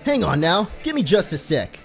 Hang on now, give me just a sec.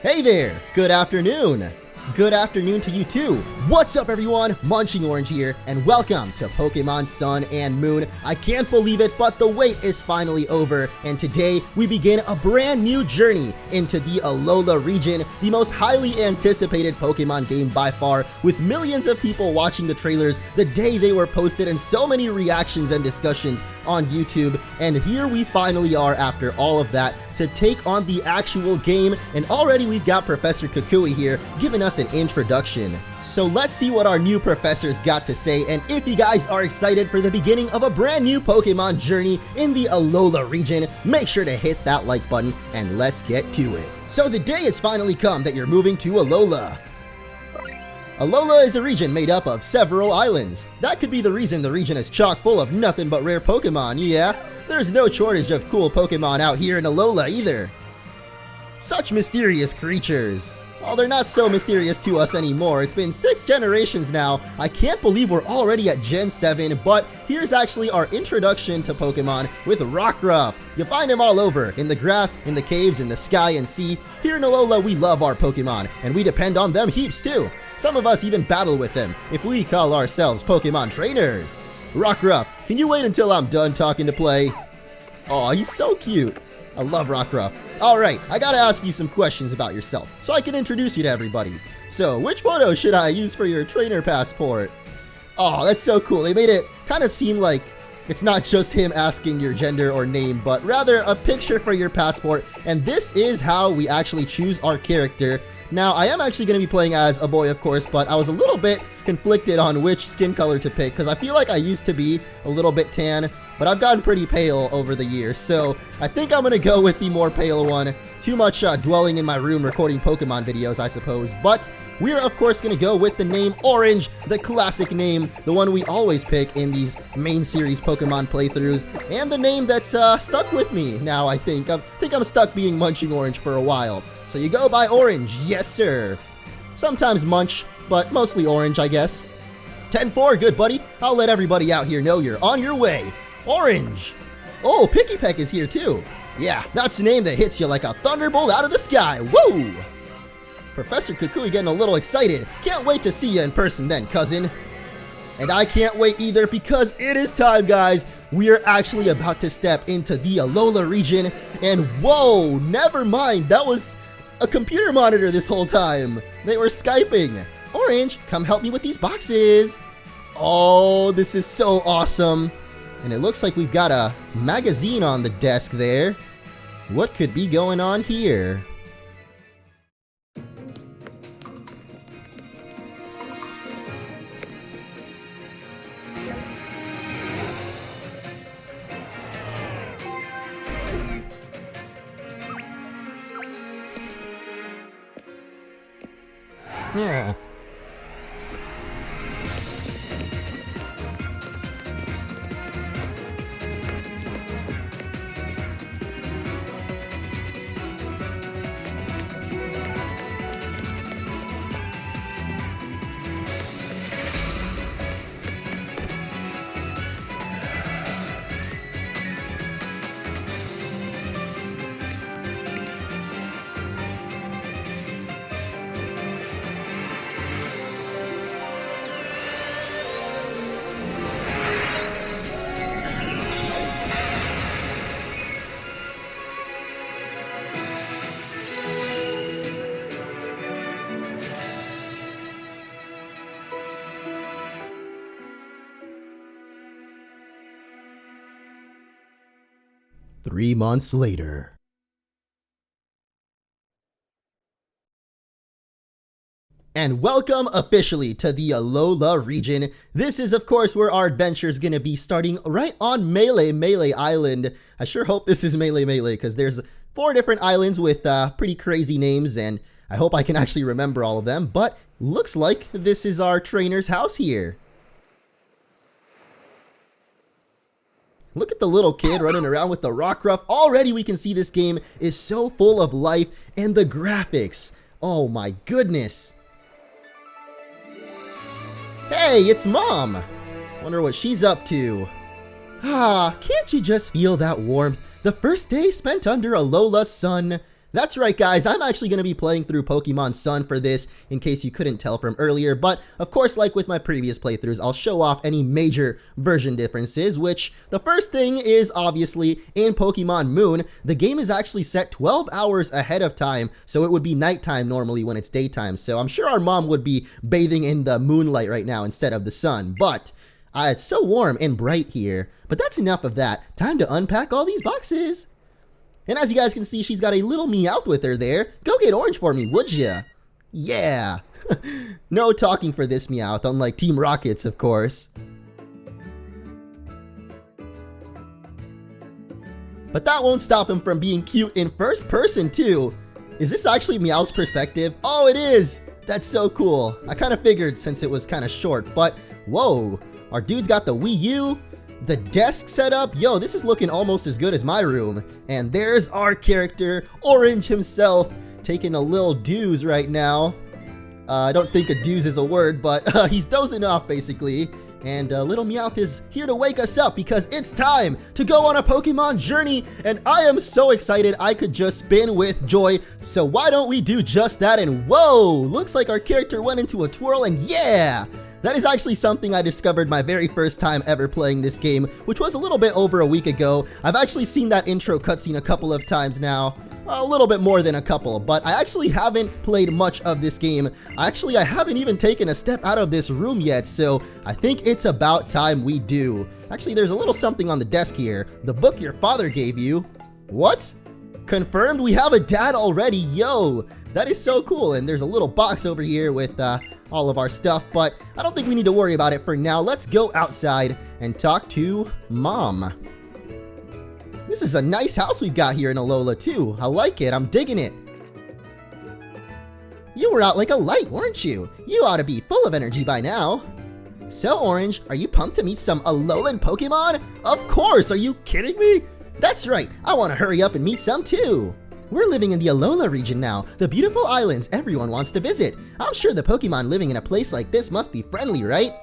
Hey there, good afternoon. Good afternoon to you too. What's up everyone, MunchingOrange here, and welcome to Pokemon Sun and Moon. I can't believe it, but the wait is finally over, and today we begin a brand new journey into the Alola region, the most highly anticipated Pokemon game by far, with millions of people watching the trailers the day they were posted and so many reactions and discussions on YouTube. And here we finally are after all of that to take on the actual game, and already we've got Professor Kukui here giving us an introduction. So let's see what our new professor's got to say, and if you guys are excited for the beginning of a brand new Pokemon journey in the Alola region, make sure to hit that like button and let's get to it. So the day has finally come that you're moving to Alola. Alola is a region made up of several islands. That could be the reason the region is chock full of nothing but rare Pokemon, yeah? There's no shortage of cool Pokemon out here in Alola either. Such mysterious creatures. Well, they're not so mysterious to us anymore. It's been 6 generations now. I can't believe we're already at Gen 7, but here's actually our introduction to Pokemon with Rockruff. You find him all over, in the grass, in the caves, in the sky and sea. Here in Alola, we love our Pokemon, and we depend on them heaps too. Some of us even battle with them, if we call ourselves Pokemon trainers. Rockruff, can you wait until I'm done talking to play? Aw, he's so cute. I love Rockruff. Alright, I gotta ask you some questions about yourself, so I can introduce you to everybody. So, which photo should I use for your trainer passport? Oh, that's so cool. They made it kind of seem like it's not just him asking your gender or name, but rather a picture for your passport. And this is how we actually choose our character. Now, I am actually going to be playing as a boy, of course, but I was a little bit conflicted on which skin color to pick, because I feel like I used to be a little bit tan, but I've gotten pretty pale over the years, so I think I'm going to go with the more pale one. Too much dwelling in my room recording Pokemon videos, I suppose, but we're of course going to go with the name Orange, the classic name, the one we always pick in these main series Pokemon playthroughs, and the name that's stuck with me now, I think. I'm stuck being MunchingOrange for a while. So you go by Orange, yes sir. Sometimes Munch, but mostly Orange, I guess. 10-4, good buddy. I'll let everybody out here know you're on your way. Orange. Oh, Picky Peck is here too. Yeah, that's the name that hits you like a thunderbolt out of the sky. Woo! Professor Kukui getting a little excited. Can't wait to see you in person then, cousin. And I can't wait either, because it is time, guys. We are actually about to step into the Alola region. And whoa, never mind. That was a computer monitor this whole time. They were Skyping. Orange, come help me with these boxes. Oh, this is so awesome. And it looks like we've got a magazine on the desk there. What could be going on here? Yeah. Three months later. And welcome officially to the Alola region. This is of course where our adventure is going to be starting right on Melee Island. I sure hope this is Melee because there's 4 different islands with pretty crazy names, and I hope I can actually remember all of them, but looks like this is our trainer's house here. Look at the little kid running around with the Rockruff. Already we can see this game is so full of life, and the graphics. Oh my goodness. Hey, it's Mom. Wonder what she's up to. Ah, can't you just feel that warmth? The first day spent under Alola's sun. That's right, guys, I'm actually going to be playing through Pokemon Sun for this, in case you couldn't tell from earlier, but of course, like with my previous playthroughs, I'll show off any major version differences, which the first thing is obviously in Pokemon Moon, the game is actually set 12 hours ahead of time, so it would be nighttime normally when it's daytime, so I'm sure our mom would be bathing in the moonlight right now instead of the sun, but it's so warm and bright here. But that's enough of that. Time to unpack all these boxes. And as you guys can see, she's got a little Meowth with her there. Go get Orange for me, would ya? Yeah. No talking for this Meowth, unlike Team Rocket's, of course. But that won't stop him from being cute in first person, too. Is this actually Meowth's perspective? Oh, it is! That's so cool. I kind of figured since it was kind of short, but whoa. Our dude's got the Wii U. The desk setup, yo, this is looking almost as good as my room. And there's our character, Orange himself, taking a little dooze right now. I don't think a dooze is a word, but he's dozing off basically. And little Meowth is here to wake us up because it's time to go on a Pokemon journey. And I am so excited I could just spin with joy. So why don't we do just that? And whoa, looks like our character went into a twirl and yeah! That is actually something I discovered my very first time ever playing this game, which was a little bit over a week ago. I've actually seen that intro cutscene a couple of times now. A little bit more than a couple, but I actually haven't played much of this game. I haven't even taken a step out of this room yet, so I think it's about time we do. Actually, there's a little something on the desk here. The book your father gave you. What? Confirmed we have a dad already, yo! That is so cool, and there's a little box over here with all of our stuff, but I don't think we need to worry about it for now. Let's go outside and talk to Mom. This is a nice house we've got here in Alola too. I like it, I'm digging it. You were out like a light, weren't you? You ought to be full of energy by now. So Orange, are you pumped to meet some Alolan Pokemon? Of course, are you kidding me? That's right, I want to hurry up and meet some too. We're living in the Alola region now, the beautiful islands everyone wants to visit. I'm sure the Pokemon living in a place like this must be friendly, right?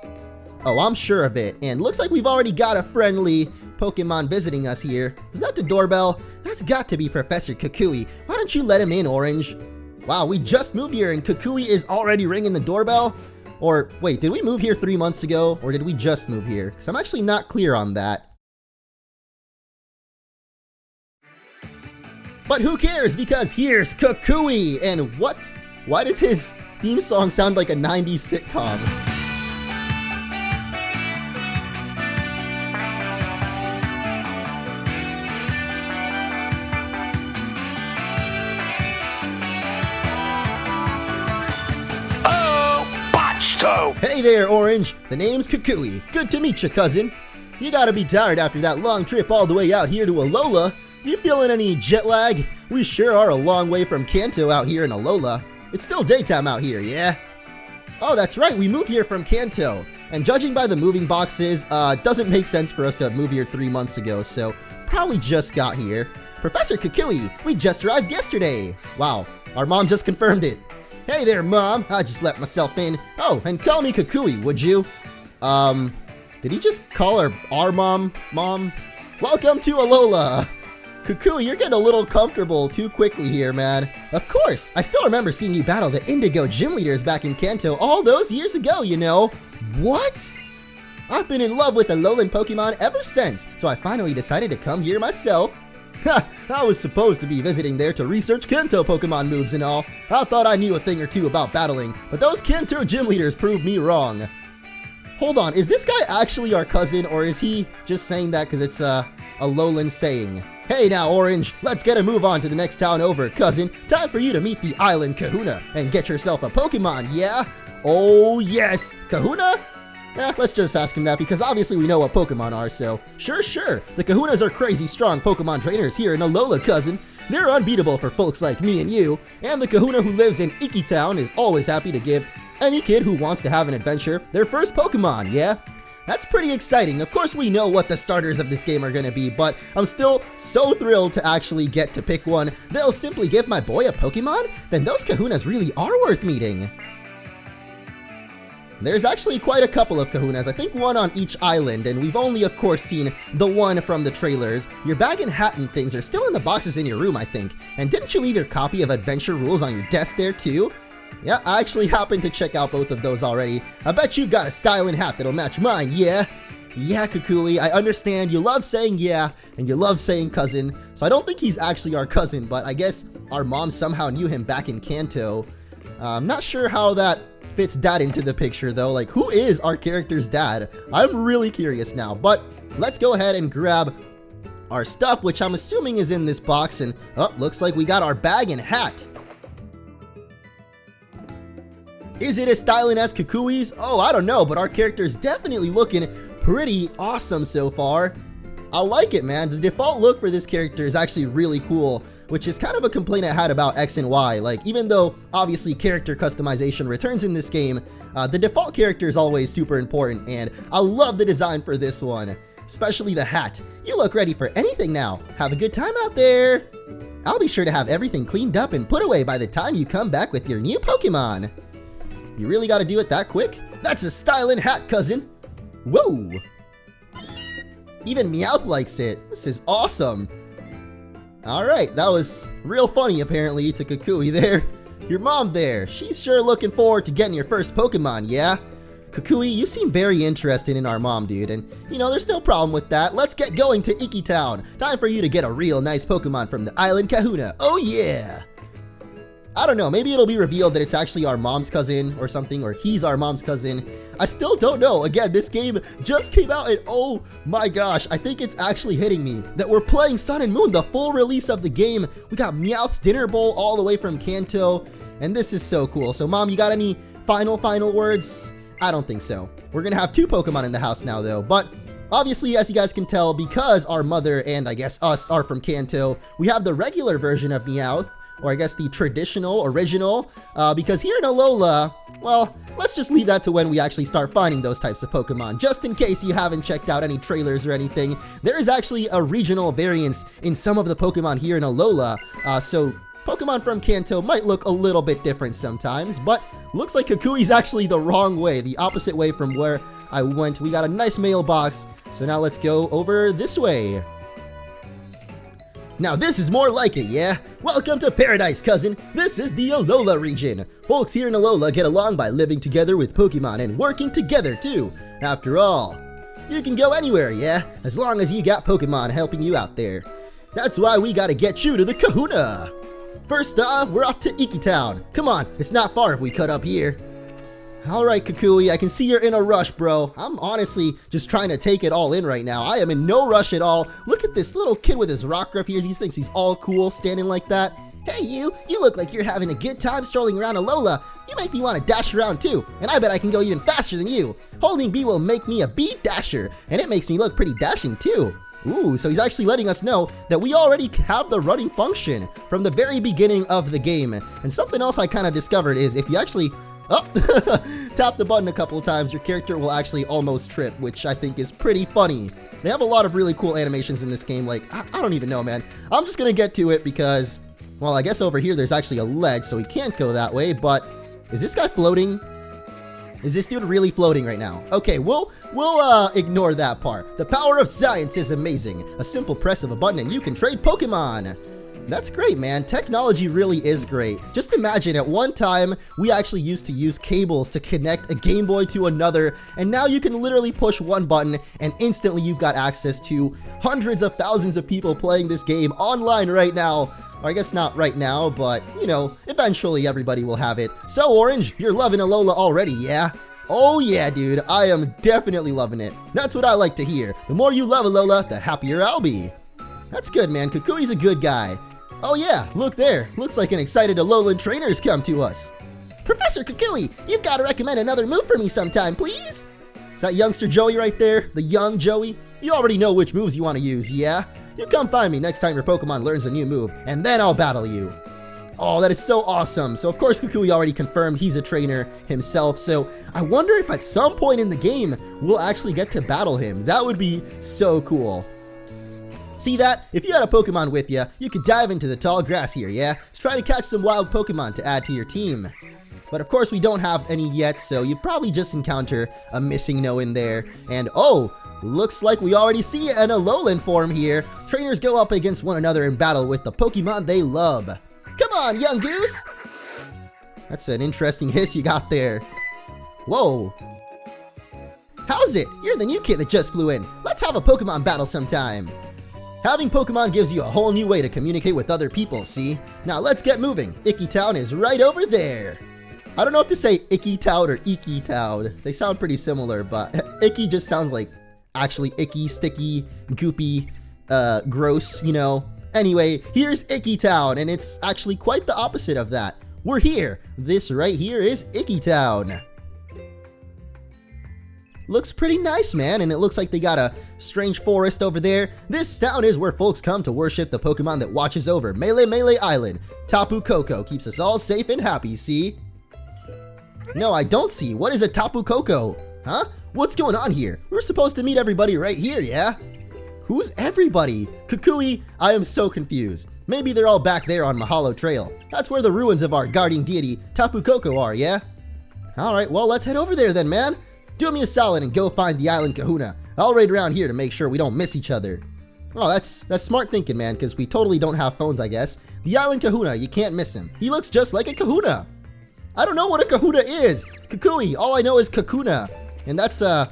Oh, I'm sure of it, and looks like we've already got a friendly Pokemon visiting us here. Is that the doorbell? That's got to be Professor Kukui. Why don't you let him in, Orange? Wow, we just moved here and Kukui is already ringing the doorbell? Or, wait, did we move here 3 months ago, or did we just move here? Because I'm actually not clear on that. But who cares, because here's Kukui, and what? Why does his theme song sound like a 90s sitcom? Hey there, Orange. The name's Kukui. Good to meet you, cousin. You gotta be tired after that long trip all the way out here to Alola. You feeling any jet lag? We sure are a long way from Kanto out here in Alola. It's still daytime out here, yeah? Oh, that's right, we moved here from Kanto. And judging by the moving boxes, doesn't make sense for us to have moved here 3 months ago, so probably just got here. Professor Kukui, we just arrived yesterday. Wow, our mom just confirmed it. Hey there, Mom. I just let myself in. Oh, and call me Kukui, would you? Did he just call her our mom? Mom? Welcome to Alola. Kukui, you're getting a little comfortable too quickly here, man. Of course. I still remember seeing you battle the Indigo gym leaders back in Kanto all those years ago, you know. What? I've been in love with Alolan Pokemon ever since, so I finally decided to come here myself. Ha! I was supposed to be visiting there to research Kanto Pokemon moves and all. I thought I knew a thing or two about battling, but those Kanto gym leaders proved me wrong. Hold on, is this guy actually our cousin, or is he just saying that because it's a Alolan saying? Hey now, Orange, let's get a move on to the next town over, cousin. Time for you to meet the island Kahuna and get yourself a Pokemon, yeah? Oh yes, Kahuna? Let's just ask him that because obviously we know what Pokemon are, so sure. The Kahunas are crazy strong Pokemon trainers here in Alola, cousin. They're unbeatable for folks like me and you, and the Kahuna who lives in Iki Town is always happy to give any kid who wants to have an adventure their first Pokemon, yeah? That's pretty exciting. Of course we know what the starters of this game are gonna be, but I'm still so thrilled to actually get to pick one. They'll simply give my boy a Pokemon? Then those Kahunas really are worth meeting. There's actually quite a couple of Kahunas, I think one on each island, and we've only of course seen the one from the trailers. Your bag and hat and things are still in the boxes in your room, I think. And didn't you leave your copy of Adventure Rules on your desk there too? Yeah, I actually happened to check out both of those already. I bet you've got a styling hat that'll match mine, yeah? Yeah, Kukui, I understand you love saying yeah, and you love saying cousin, so I don't think he's actually our cousin, but I guess our mom somehow knew him back in Kanto. I'm not sure how that fits dad into the picture though. Like, who is our character's dad? I'm really curious now, but let's go ahead and grab our stuff, which I'm assuming is in this box, and oh, looks like we got our bag and hat. Is it as styling as Kukui's? Oh, I don't know, but our character's definitely looking pretty awesome so far. I like it, man. The default look for this character is actually really cool, which is kind of a complaint I had about X and Y. Like, even though obviously character customization returns in this game, the default character is always super important, and I love the design for this one, especially the hat. You look ready for anything now. Have a good time out there. I'll be sure to have everything cleaned up and put away by the time you come back with your new Pokemon. You really gotta do it that quick? That's a styling hat, cousin. Whoa. Even Meowth likes it. This is awesome. Alright, that was real funny apparently to Kukui there. Your mom there, she's sure looking forward to getting your first Pokemon, yeah? Kukui, you seem very interested in our mom, dude, and you know, there's no problem with that. Let's get going to Iki Town. Time for you to get a real nice Pokemon from the island Kahuna. Oh yeah! I don't know, maybe it'll be revealed that it's actually our mom's cousin or something, or he's our mom's cousin. I still don't know. Again, this game just came out and oh my gosh, I think it's actually hitting me that we're playing Sun and Moon, the full release of the game. We got Meowth's Dinner Bowl all the way from Kanto, and this is so cool. So mom, you got any final words? I don't think so. We're gonna have two Pokemon in the house now though, but obviously, as you guys can tell, because our mother and I guess us are from Kanto, we have the regular version of Meowth, or I guess the traditional, original, because here in Alola, well, let's just leave that to when we actually start finding those types of Pokemon. Just in case you haven't checked out any trailers or anything, there is actually a regional variance in some of the Pokemon here in Alola, so Pokemon from Kanto might look a little bit different sometimes, but looks like Kukui's actually the wrong way, the opposite way from where I went. We got a nice mailbox, so now let's go over this way. Now this is more like it, yeah? Welcome to paradise, cousin. This is the Alola region. Folks here in Alola get along by living together with Pokemon and working together too. After all, you can go anywhere, yeah? As long as you got Pokemon helping you out there. That's why we gotta get you to the Kahuna. First off, we're off to Iki Town. Come on, it's not far if we cut up here. Alright, Kukui, I can see you're in a rush, bro. I'm honestly just trying to take it all in right now. I am in no rush at all. Look at this little kid with his rocker up here. He thinks he's all cool standing like that. Hey, you look like you're having a good time strolling around Alola. You make me want to dash around too, and I bet I can go even faster than you. Holding B will make me a B dasher, and it makes me look pretty dashing too. Ooh, so he's actually letting us know that we already have the running function from the very beginning of the game. And something else I kind of discovered is if you actually tap the button a couple of times, your character will actually almost trip, which I think is pretty funny. They have a lot of really cool animations in this game, like, I don't even know, man. I'm just gonna get to it because, well, I guess over here there's actually a ledge, so he can't go that way, but is this guy floating? Is this dude really floating right now? Okay, we'll ignore that part. The power of science is amazing. A simple press of a button and you can trade Pokemon. That's great, man. Technology really is great. Just imagine at one time, we actually used to use cables to connect a Game Boy to another, and now you can literally push one button and instantly you've got access to hundreds of thousands of people playing this game online right now. Or I guess not right now, but, you know, eventually everybody will have it. So, Orange, you're loving Alola already, yeah? Oh yeah, dude, I am definitely loving it. That's what I like to hear. The more you love Alola, the happier I'll be. That's good, man. Kukui's a good guy. Oh yeah, look there. Looks like an excited Alolan trainer's come to us. Professor Kukui, you've got to recommend another move for me sometime, please. Is that youngster Joey right there? The young Joey? You already know which moves you want to use, yeah? You come find me next time your Pokemon learns a new move, and then I'll battle you. Oh, that is so awesome. So of course Kukui already confirmed he's a trainer himself, so I wonder if at some point in the game, we'll actually get to battle him. That would be so cool. See that? If you had a Pokemon with you, you could dive into the tall grass here, yeah? Just try to catch some wild Pokemon to add to your team. But of course, we don't have any yet, so you probably just encounter a missing no in there. And oh, looks like we already see an Alolan form here. Trainers go up against one another in battle with the Pokemon they love. Come on, young goose! That's an interesting hiss you got there. Whoa. How's it? You're the new kid that just flew in. Let's have a Pokemon battle sometime. Having Pokemon gives you a whole new way to communicate with other people, see? Now let's get moving. Iki Town is right over there. I don't know if to say Iki Town or Iki Town. They sound pretty similar, but Iki just sounds like actually icky, sticky, goopy, gross, you know. Anyway, here's Iki Town, and it's actually quite the opposite of that. We're here. This right here is Iki Town. Looks pretty nice, man, and it looks like they got a strange forest over there. This town is where folks come to worship the Pokemon that watches over Melee Island. Tapu Koko keeps us all safe and happy, see? No, I don't see. What is a Tapu Koko? Huh? What's going on here? We're supposed to meet everybody right here, yeah? Who's everybody? Kukui, I am so confused. Maybe they're all back there on Mahalo Trail. That's where the ruins of our guardian deity, Tapu Koko, are, yeah? Alright, well, let's head over there then, man. Do me a solid and go find the island Kahuna. I'll raid around here to make sure we don't miss each other. Oh, that's smart thinking, man, because we totally don't have phones, I guess. The island Kahuna, you can't miss him. He looks just like a Kahuna. I don't know what a Kahuna is. Kukui, all I know is Kakuna. And that's a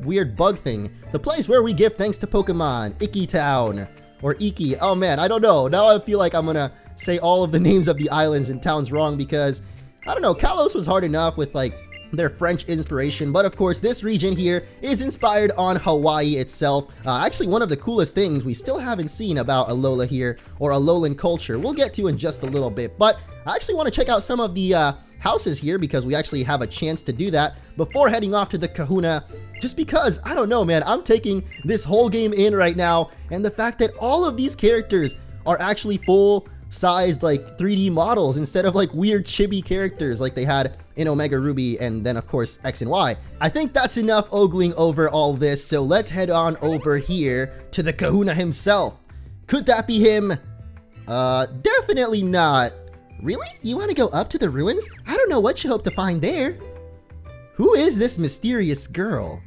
weird bug thing. The place where we give thanks to Pokemon. Iki Town. Or Iki. Oh man, I don't know. Now I feel like I'm gonna say all of the names of the islands and towns wrong because, I don't know, Kalos was hard enough with like their French inspiration, but of course this region here is inspired on Hawaii itself. Actually, one of the coolest things we still haven't seen about Alola here, or Alolan culture, we'll get to in just a little bit, but I actually want to check out some of the houses here because we actually have a chance to do that before heading off to the Kahuna, just because, I don't know, man, I'm taking this whole game in right now, and the fact that all of these characters are actually full-sized, like, 3D models instead of, like, weird chibi characters like they had in Omega Ruby and then, of course, X and Y. I think that's enough ogling over all this, so let's head on over here to the Kahuna himself. Could that be him? Definitely not. Really? You want to go up to the ruins? I don't know what you hope to find there. Who is this mysterious girl?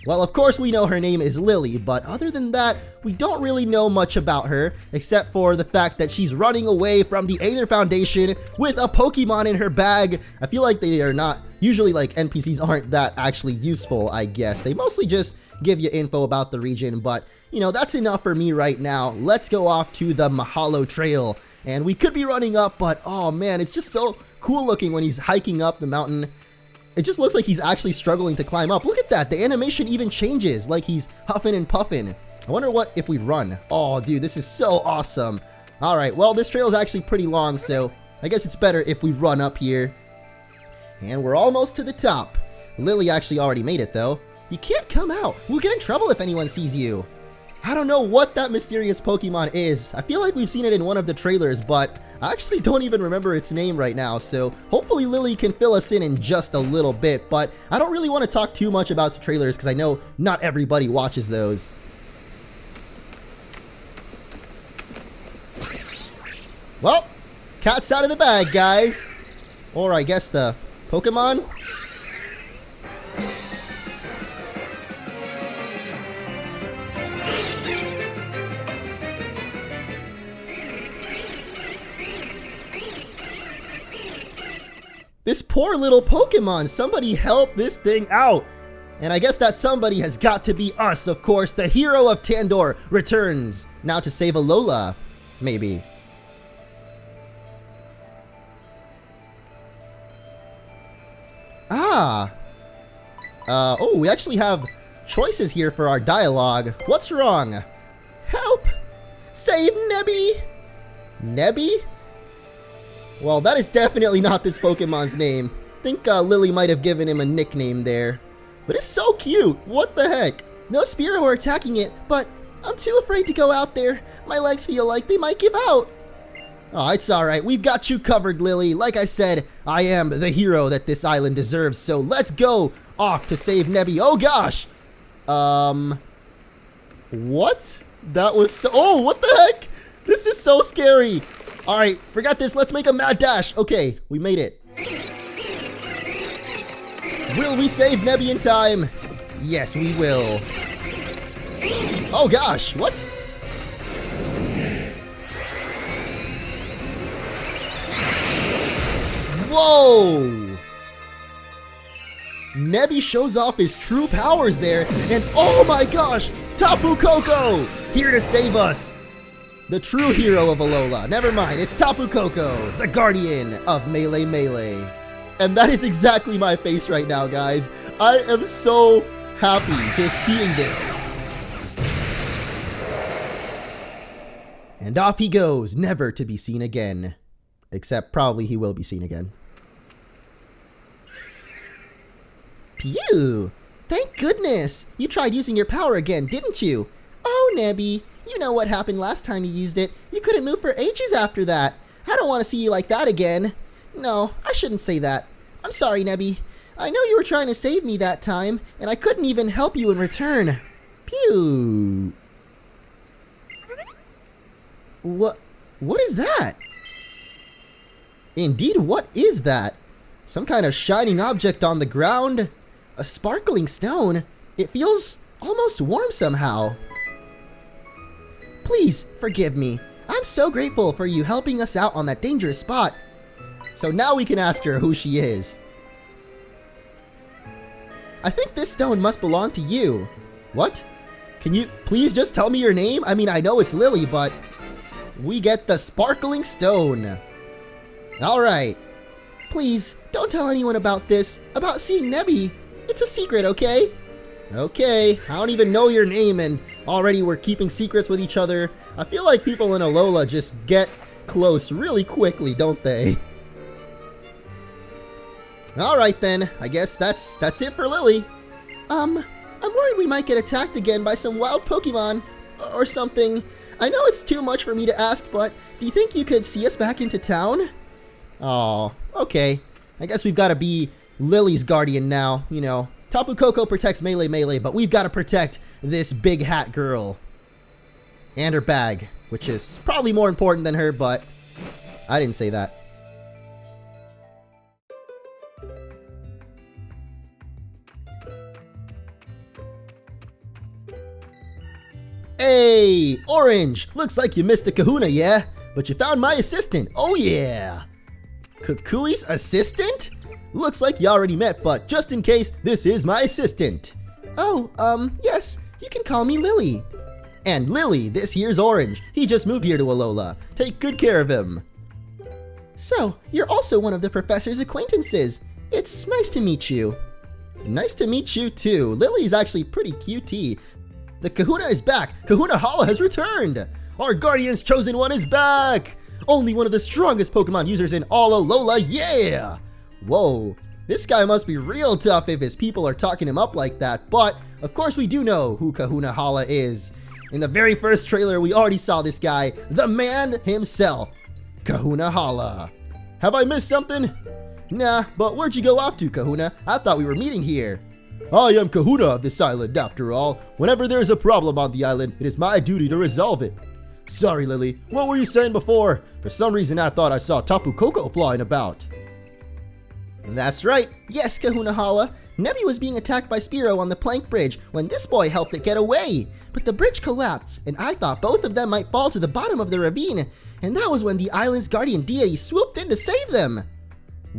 Well, of course we know her name is Lily, but other than that, we don't really know much about her, except for the fact that she's running away from the Aether Foundation with a Pokemon in her bag. I feel like they are not, usually like NPCs aren't that actually useful, I guess. They mostly just give you info about the region, but you know, that's enough for me right now. Let's go off to the Mahalo Trail. And we could be running up, but oh man, it's just so cool looking when he's hiking up the mountain. It just looks like he's actually struggling to climb up. Look at that, the animation even changes, like he's huffing and puffing. I wonder what if we run. Oh dude, this is so awesome. Alright, well this trail is actually pretty long, so I guess it's better if we run up here. And we're almost to the top. Lily actually already made it though. You can't come out. We'll get in trouble if anyone sees you. I don't know what that mysterious Pokemon is. I feel like we've seen it in one of the trailers, but I actually don't even remember its name right now, so hopefully Lily can fill us in just a little bit, but I don't really want to talk too much about the trailers because I know not everybody watches those. Well, cat's out of the bag, guys. Or I guess the Pokemon? This poor little Pokemon, somebody help this thing out. And I guess that somebody has got to be us, of course. The hero of Tandor returns, now to save Alola, maybe. Oh, we actually have choices here for our dialogue. What's wrong? Help! Save Nebby! Nebby? Well, that is definitely not this Pokemon's name. I think Lily might have given him a nickname there. But it's so cute. What the heck? No Spearow are attacking it, but I'm too afraid to go out there. My legs feel like they might give out. Oh, it's alright. We've got you covered, Lily. Like I said, I am the hero that this island deserves, so let's go off to save Nebby. Oh, gosh. What? That was so... Oh, what the heck? This is so scary. Alright, forgot this. Let's make a mad dash. Okay, we made it. Will we save Nebby in time? Yes, we will. Oh gosh, what? Whoa! Nebby shows off his true powers there, and oh my gosh, Tapu Koko, here to save us. The true hero of Alola. Never mind, it's Tapu Koko, the guardian of Melee Melee. And that is exactly my face right now, guys. I am so happy just seeing this. And off he goes, never to be seen again. Except probably he will be seen again. Phew! Thank goodness! You tried using your power again, didn't you? Oh, Nebby, you know what happened last time you used it. You couldn't move for ages after that. I don't want to see you like that again. No, I shouldn't say that. I'm sorry, Nebby. I know you were trying to save me that time, and I couldn't even help you in return. Pew! What is that? Indeed, what is that? Some kind of shining object on the ground? A sparkling stone? It feels almost warm somehow. Please, forgive me. I'm so grateful for you helping us out on that dangerous spot. So now we can ask her who she is. I think this stone must belong to you. What? Can you please just tell me your name? I mean, I know it's Lily, but we get the sparkling stone. Alright. Please, don't tell anyone about this, about seeing Nebby. It's a secret, okay? Okay, I don't even know your name and already we're keeping secrets with each other. I feel like people in Alola just get close really quickly, don't they? Alright then, I guess that's it for Lily. I'm worried we might get attacked again by some wild Pokemon or something. I know it's too much for me to ask, but do you think you could see us back into town? Oh, okay. I guess we've got to be Lily's guardian now, you know. Tapu Koko protects Melee Melee, but we've got to protect this big hat girl. And her bag, which is probably more important than her, but I didn't say that. Hey, Orange! Looks like you missed the Kahuna, yeah? But you found my assistant, oh yeah! Kukui's assistant? Looks like you already met, but just in case, this is my assistant. Oh, yes, you can call me Lily. And Lily, this here's Orange. He just moved here to Alola. Take good care of him. So, you're also one of the professor's acquaintances. It's nice to meet you. Nice to meet you too. Lily's actually pretty cutie. The Kahuna is back. Kahuna Hala has returned. Our guardian's chosen one is back. Only one of the strongest Pokemon users in all Alola, yeah! Whoa, this guy must be real tough if his people are talking him up like that, but of course we do know who Kahuna Hala is. In the very first trailer, we already saw this guy, the man himself, Kahuna Hala. Have I missed something? Nah, but where'd you go off to, Kahuna? I thought we were meeting here. I am Kahuna of this island, after all. Whenever there's a problem on the island, it is my duty to resolve it. Sorry, Lily, what were you saying before? For some reason I thought I saw Tapu Koko flying about. That's right, yes, Kahuna Hala. Nebby was being attacked by Spearow on the plank bridge when this boy helped it get away. But the bridge collapsed, and I thought both of them might fall to the bottom of the ravine. And that was when the island's guardian deity swooped in to save them.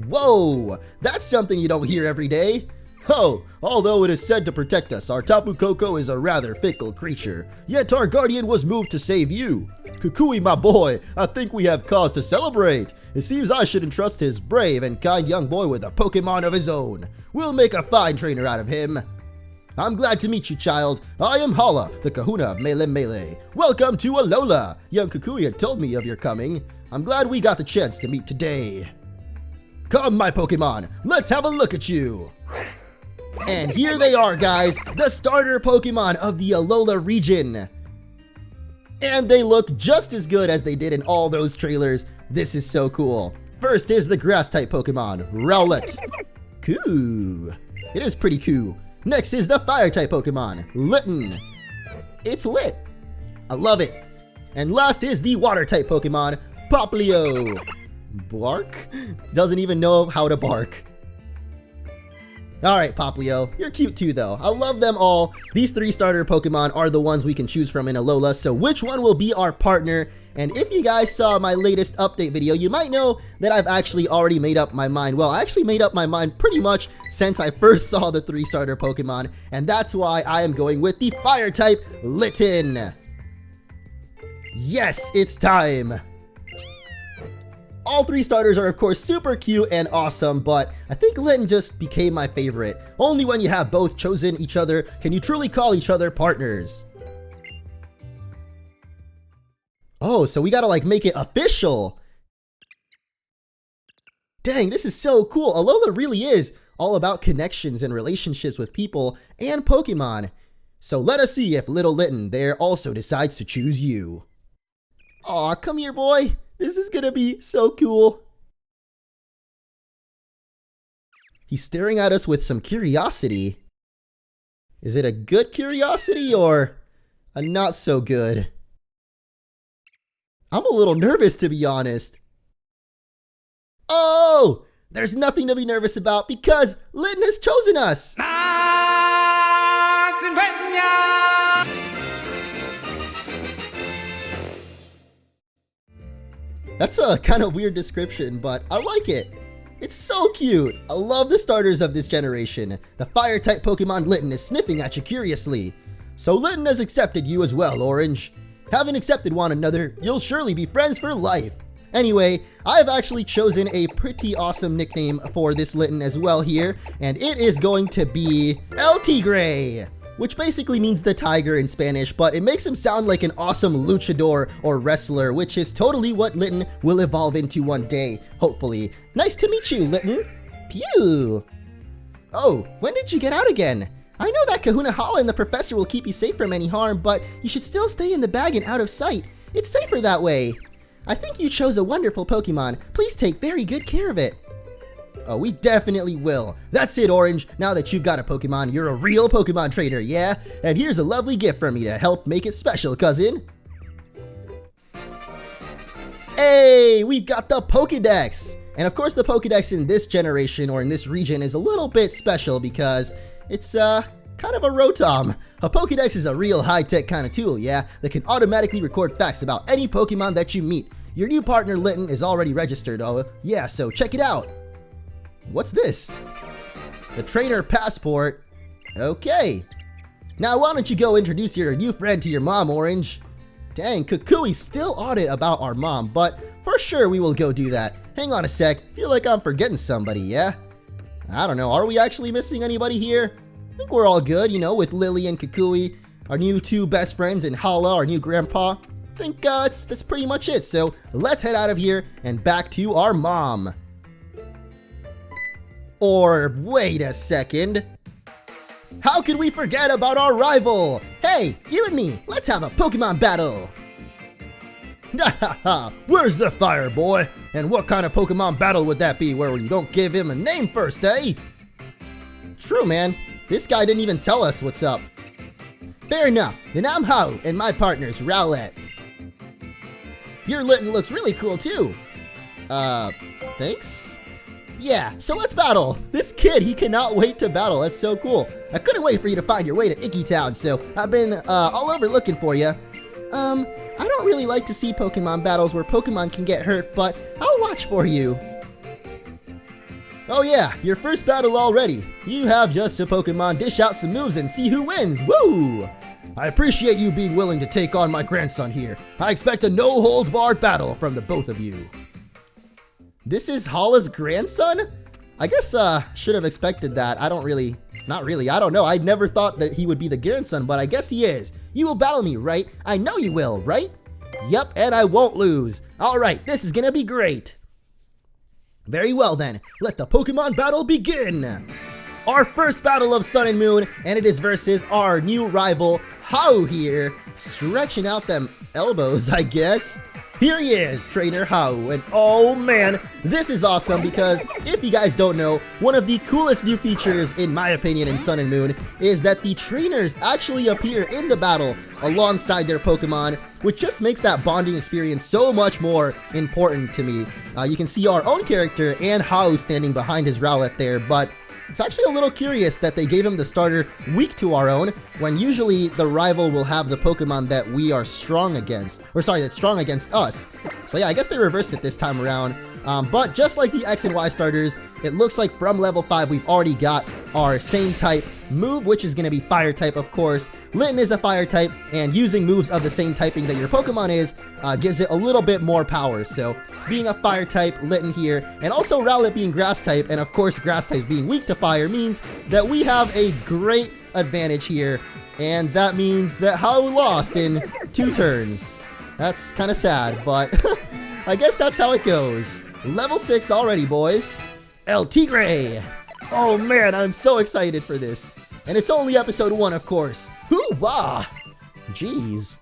Whoa, that's something you don't hear every day. Oh, although it is said to protect us, our Tapu Koko is a rather fickle creature. Yet our guardian was moved to save you. Kukui, my boy, I think we have cause to celebrate. It seems I should entrust his brave and kind young boy with a Pokemon of his own. We'll make a fine trainer out of him. I'm glad to meet you, child. I am Hala, the Kahuna of Melee Melee. Welcome to Alola. Young Kukui had told me of your coming. I'm glad we got the chance to meet today. Come, my Pokemon, let's have a look at you. And here they are, guys, the starter Pokemon of the Alola region. And they look just as good as they did in all those trailers. This is so cool. First is the grass-type Pokemon, Rowlet. Cool. It is pretty cool. Next is the fire-type Pokemon, Litten. It's lit. I love it. And last is the water-type Pokemon, Poplio. Bark? Doesn't even know how to bark. Alright, Poplio, you're cute too though. I love them all. These 3 starter Pokemon are the ones we can choose from in Alola, so which one will be our partner? And if you guys saw my latest update video, you might know that I've actually already made up my mind. Well, I actually made up my mind pretty much since I first saw the 3 starter Pokemon, and that's why I am going with the Fire type Litten. Yes, it's time! All 3 starters are of course super cute and awesome, but I think Litten just became my favorite. Only when you have both chosen each other can you truly call each other partners. Oh, so we gotta like make it official. Dang, this is so cool. Alola really is all about connections and relationships with people and Pokemon. So let us see if little Litten there also decides to choose you. Aw, come here, boy. This is gonna be so cool. He's staring at us with some curiosity. Is it a good curiosity or a not so good? I'm a little nervous, to be honest. Oh! There's nothing to be nervous about because Litten has chosen us! That's a kind of weird description, but I like it. It's so cute. I love the starters of this generation. The Fire-type Pokemon Litten is sniffing at you curiously. So Litten has accepted you as well, Orange. Having accepted one another, you'll surely be friends for life. Anyway, I've actually chosen a pretty awesome nickname for this Litten as well here, and it is going to be El Tigre, which basically means the tiger in Spanish, but it makes him sound like an awesome luchador or wrestler, which is totally what Litten will evolve into one day, hopefully. Nice to meet you, Litten. Pew! Oh, when did you get out again? I know that Kahuna, Hala, and the professor will keep you safe from any harm, but you should still stay in the bag and out of sight. It's safer that way. I think you chose a wonderful Pokemon. Please take very good care of it. Oh, we definitely will. That's it, Orange. Now that you've got a Pokemon, you're a real Pokemon trainer, yeah? And here's a lovely gift from me to help make it special, cousin. Hey, we've got the Pokédex! And of course the Pokédex in this generation or in this region is a little bit special because it's kind of a Rotom. A Pokédex is a real high-tech kind of tool, yeah? That can automatically record facts about any Pokemon that you meet. Your new partner Litten is already registered, oh yeah, so check it out. What's this? The trainer passport. Okay. Now why don't you go introduce your new friend to your mom, Orange? Dang, Kukui's still on it about our mom, but for sure we will go do that. Hang on a sec, feel like I'm forgetting somebody, yeah? I don't know, are we actually missing anybody here? I think we're all good, you know, with Lily and Kukui, our new 2 best friends, and Hala, our new grandpa. I think that's pretty much it, so let's head out of here and back to our mom. Or wait a second. How could we forget about our rival? Hey, you and me, let's have a Pokemon battle. Hahaha, where's the fire, boy? And what kind of Pokemon battle would that be where you don't give him a name first, eh? True, man. This guy didn't even tell us what's up. Fair enough. Then I'm Hao, and my partner's Rowlet. Your Litten looks really cool, too. Thanks? Yeah, so let's battle. This kid, he cannot wait to battle. That's so cool. I couldn't wait for you to find your way to Iki Town, so I've been all over looking for you. I don't really like to see Pokemon battles where Pokemon can get hurt, but I'll watch for you. Oh yeah, your first battle already. You have just a Pokemon dish out some moves and see who wins. Woo! I appreciate you being willing to take on my grandson here. I expect a no-holds-barred battle from the both of you. This is Hala's grandson? I guess should have expected that. Not really, I don't know. I never thought that he would be the grandson, but I guess he is. You will battle me, right? I know you will, right? Yep, and I won't lose. Alright, this is gonna be great. Very well then, let the Pokemon battle begin. Our first battle of Sun and Moon, and it is versus our new rival, Hao here, stretching out them elbows, I guess. Here he is, Trainer Hao, and oh man, this is awesome because if you guys don't know, one of the coolest new features, in my opinion, in Sun and Moon is that the trainers actually appear in the battle alongside their Pokemon, which just makes that bonding experience so much more important to me. You can see our own character and Hao standing behind his Rowlet there, but It's actually a little curious that they gave him the starter weak to our own, when usually the rival will have the Pokemon that we are strong against, or sorry, that's strong against us. So yeah, I guess they reversed it this time around. But just like the X and Y starters, it looks like from level 5 we've already got our same type move, which is going to be fire type, of course. Litten is a fire type, and using moves of the same typing that your Pokemon is gives it a little bit more power. So being a fire type, Litten here, and also Rowlet being grass type, and of course grass type being weak to fire, means that we have a great advantage here, and that means that Hao lost in 2 turns. That's kind of sad, but I guess that's how it goes. Level 6 already, boys. El Tigre! Oh man, I'm so excited for this. And it's only episode 1, of course. Hoo-wah! Jeez.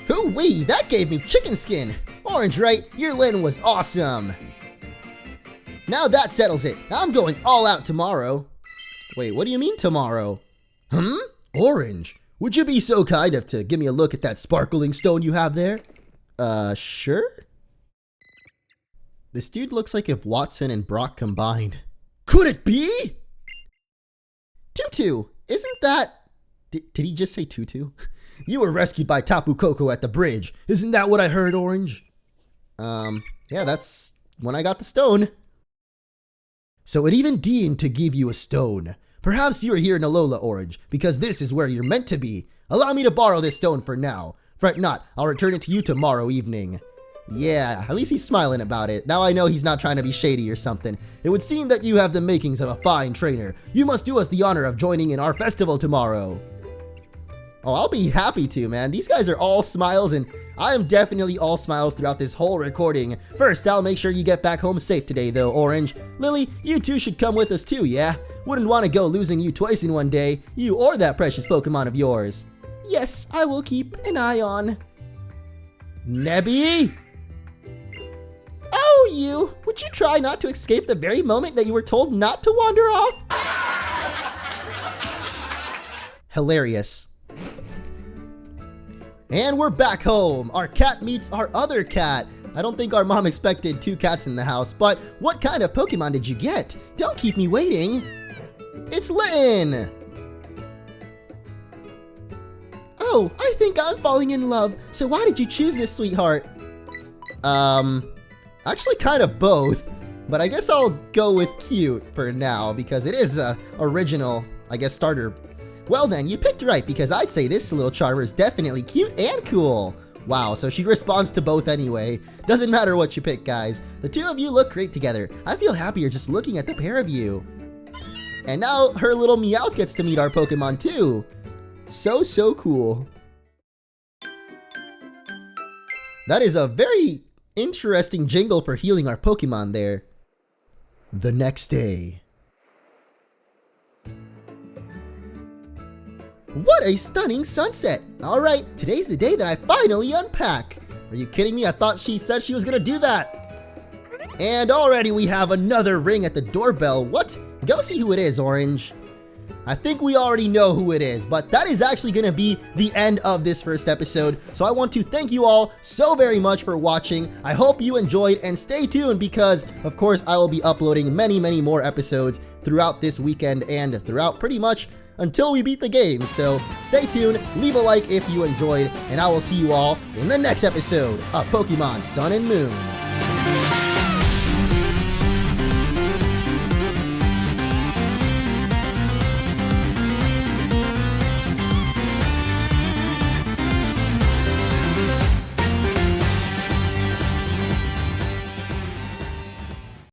Hoo-wee, that gave me chicken skin. Orange, right? Your Litten was awesome. Now that settles it. I'm going all out tomorrow. Wait, what do you mean tomorrow? Orange, would you be so kind of to give me a look at that sparkling stone you have there? Sure? This dude looks like if Watson and Brock combined. Could it be? Tutu, isn't that... Did he just say Tutu? You were rescued by Tapu Koko at the bridge. Isn't that what I heard, Orange? Yeah, that's when I got the stone. So it even deigned to give you a stone. Perhaps you are here in Alola, Orange, because this is where you're meant to be. Allow me to borrow this stone for now. Fret not, I'll return it to you tomorrow evening. Yeah, at least he's smiling about it. Now I know he's not trying to be shady or something. It would seem that you have the makings of a fine trainer. You must do us the honor of joining in our festival tomorrow. Oh, I'll be happy to, man. These guys are all smiles, and I am definitely all smiles throughout this whole recording. First, I'll make sure you get back home safe today, though, Orange. Lily, you two should come with us too, yeah? Wouldn't want to go losing you twice in one day, you or that precious Pokemon of yours. Yes, I will keep an eye on. Nebby? Oh, you! Would you try not to escape the very moment that you were told not to wander off? Hilarious. And we're back home. Our cat meets our other cat. I don't think our mom expected 2 cats in the house, but what kind of Pokemon did you get? Don't keep me waiting. It's Litten! Oh, I think I'm falling in love. So why did you choose this, sweetheart? Actually kind of both, but I guess I'll go with cute for now because it is a original, I guess, starter. Well then, you picked right because I'd say this little charmer is definitely cute and cool. Wow, so she responds to both anyway. Doesn't matter what you pick, guys. The two of you look great together. I feel happier just looking at the pair of you. And now her little Meowth gets to meet our Pokemon too. So cool. That is a very interesting jingle for healing our Pokemon there. The next day. What a stunning sunset! Alright, today's the day that I finally unpack. Are you kidding me? I thought she said she was gonna do that. And already we have another ring at the doorbell. What? Go see who it is, Orange. I think we already know who it is, but that is actually going to be the end of this first episode. So I want to thank you all so very much for watching. I hope you enjoyed, and stay tuned because, of course, I will be uploading many more episodes throughout this weekend and throughout pretty much until we beat the game. So stay tuned, leave a like if you enjoyed, and I will see you all in the next episode of Pokemon Sun and Moon.